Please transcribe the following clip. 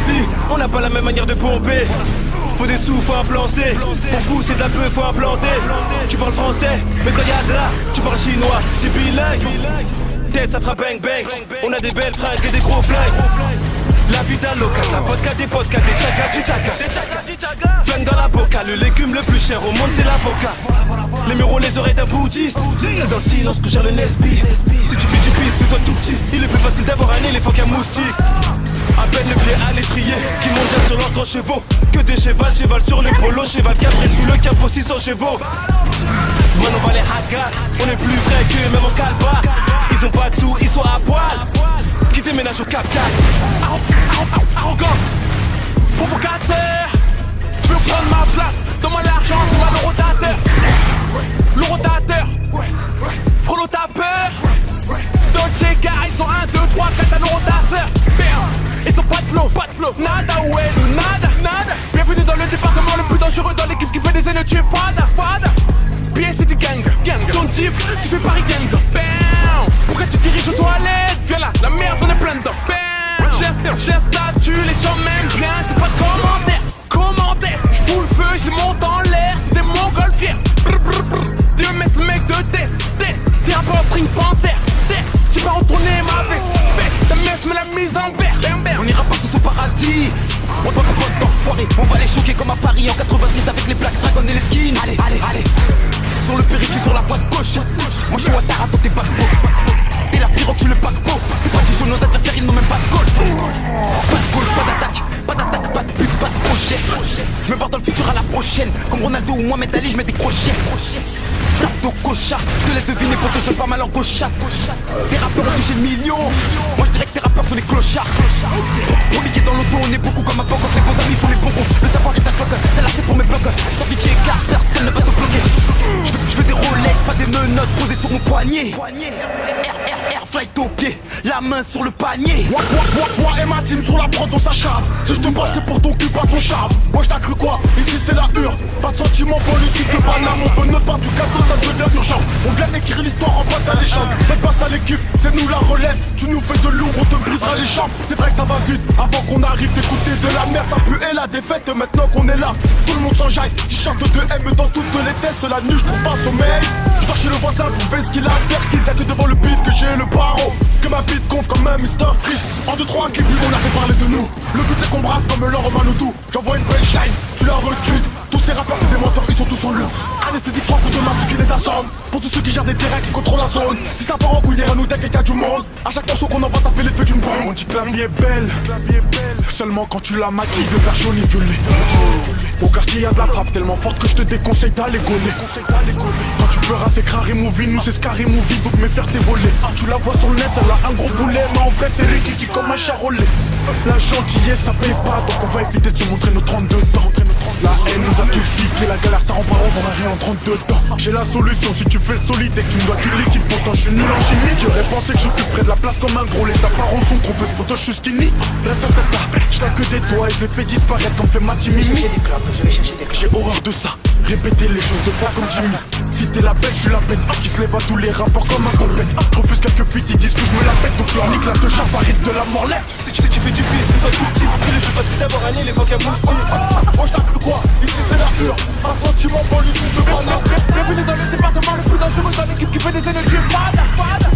Lee. On n'a pas la même manière de pomper. Faut des sous, faut un plan C. Pour pousser de la peu, faut implanter. Tu parles français, mais quand y'a de là, tu parles chinois, t'es bilingue. Test, ça fera bang bang. On a des belles fringues et des gros flingues. La vie d'un local, la vodka, des podcasts, des tchakas, du tchaka. Flingue dans la boca, le légume le plus cher au monde c'est l'avocat. Les murs les oreilles d'un bouddhiste. C'est dans le silence que gère le Nesby. Si tu fais du pisse, fais-toi tout petit. Il est plus facile d'avoir un éléphant qu'un moustique. À peine le pied à l'étrier, qui monte déjà sur l'ordre chevaux. Que des chevals, cheval sur les polos, cheval castré sous le capot 600 chevaux. Man on va les hackers, on est plus vrai qu'eux, même en calbar. Ils ont pas de sous, ils sont à poil. Qui déménage au capital. Arrogant, provocateur. Tu veux prendre ma place, donne-moi l'argent, c'est moi le rotateur. Le rotateur, frôle ta peur. Dolce car ils sont 1, 2, 3, 4 à nos rotateurs. Ils sont pas de flow, nada ouais, nada. Bienvenue dans le département le plus dangereux, dans l'équipe qui fait des ennemis, tu es fada. Bien c'est du gang, son type, tu fais Paris gang. Bam, pourquoi tu diriges aux toilettes? Viens là, la merde on est plein dedans. Bam, j'ai statut, les gens m'aiment bien, c'est pas de commentaire. J'fous le feu, je monte en l'air, c'est des montgolfières. Dieu mets ce mec de test. T'es un peu en string panthère. Tu vas retourner ma veste. Ta meuf me l'a mise en verre. On ira pas tous au paradis. On doit pas d'enfoirés. On va les choquer comme à Paris en 90 avec les plaques dragon et les skins. Allez. Sur le périphérie, sur la voie de gauche. Moi je suis Ouattara, toi t'es paquebot. T'es la pyro, tu le paquebot. C'est pas du jeu, nos adversaires ils n'ont même pas de goal. Pas de goal, pas d'attaque, pas de but, pas de projet. Je me barre dans le futur à la prochaine. Comme Ronaldo ou Mohamed Ali, je mets des crochets. Frappe de cocha, je te laisse deviner pour que je donne pas mal en gauchate. Des rappeurs ont touché le million. Moi je dirais que tes rappeurs sont des clochards. On liquide dans l'auto, on est beaucoup comme un banque. Les bons amis font les bons comptes. Le savoir est un cloque, celle-là c'est pour mes blocs. Sans DJ car personne ne va te bloquer. Je veux des Rolex, pas des menottes posées sur mon poignet. Air flight au pied, la main sur le panier. Moi et ma team sur la prod on s'acharne. Si je te passe c'est pour ton cul pas ton charme. Moi je t'as cru quoi? Ici c'est la hure. Pas de sentiment politique de Paname. On veut ne pas du gâteau, ça devient urgent. On vient écrire l'histoire en boîte à l'échelle. Faites pas ça l'équipe, c'est nous la relève. Tu nous fais de lourd, on te brisera les jambes. C'est vrai que ça va vite, avant qu'on arrive d'écouter de la merde. Ça pue et la défaite, maintenant qu'on est là tout le monde s'enjaille, t-shirt de M dans toutes les tests. La nuit je trouve pas sommeil. Je vais chez le voisin pour ver ce qu'il a à faire. Qu'ils aient devant le beat que j'ai le barreau. Que ma bite compte comme un Mr. Freeze. En 2-3 clips, on a fait parler de nous. Le but c'est qu'on brasse comme Laurent Manoudou. J'envoie une punchline, tu la retweets. Tous ces rappeurs c'est des menteurs, ils sont tous en l'eau. Anesthésie 3 coups de main, ceux qui les assomment. Pour tous ceux qui gèrent des terrains, qui contrôlent la zone. Si ça part en couille derrière nous, t'inquiète y'a du monde. A chaque morceau qu'on envoie ça fait l'effet d'une bombe. On dit que la vie est belle, seulement quand tu la maquilles de vert jaune et violet. Au quartier y'a de la frappe tellement forte que je te déconseille d'aller gauler. Quand tu peux raser Carré Movie, nous c'est Scary Movie, donc mes faire tes volets. Tu la vois sur le net, elle a un gros boulet, mais en vrai c'est Ricky qui comme un charolais. La gentillesse ça paye pas, donc on va éviter de se montrer nos 32 dents. La haine nous a tous piqué, la galère ça rend pas rond, on va rien en 32 temps. J'ai la solution si tu fais le solide et que tu me dois du liquide. Pourtant je suis nul en chimie, j'aurais pensé que j'occuperais de la place comme un gros. Les apparences sont trompeuses, pourtant je suis skinny. Je n'ai que des doigts et je les fais disparaître comme fait Mati Mimi. J'ai horreur de ça, répéter les choses de fois comme Jimmy. Si t'es la bête, je suis la bête qui se lève à tous les rapports comme un compète. Refuse quelques fuites, ils disent que je me la pète, donc je leur nique la deux chaparrites de la morlette. Tu fais du pisse, c'est pas tout petit. Il est plus facile d'avoir un éléphant qu'un moustique. Moi je t'as cru quoi? Ici c'est la hure. Un sentiment politique de Paname. Bienvenue dans le département le plus dangereux, dans l'équipe qui fait des ennemis. Fada.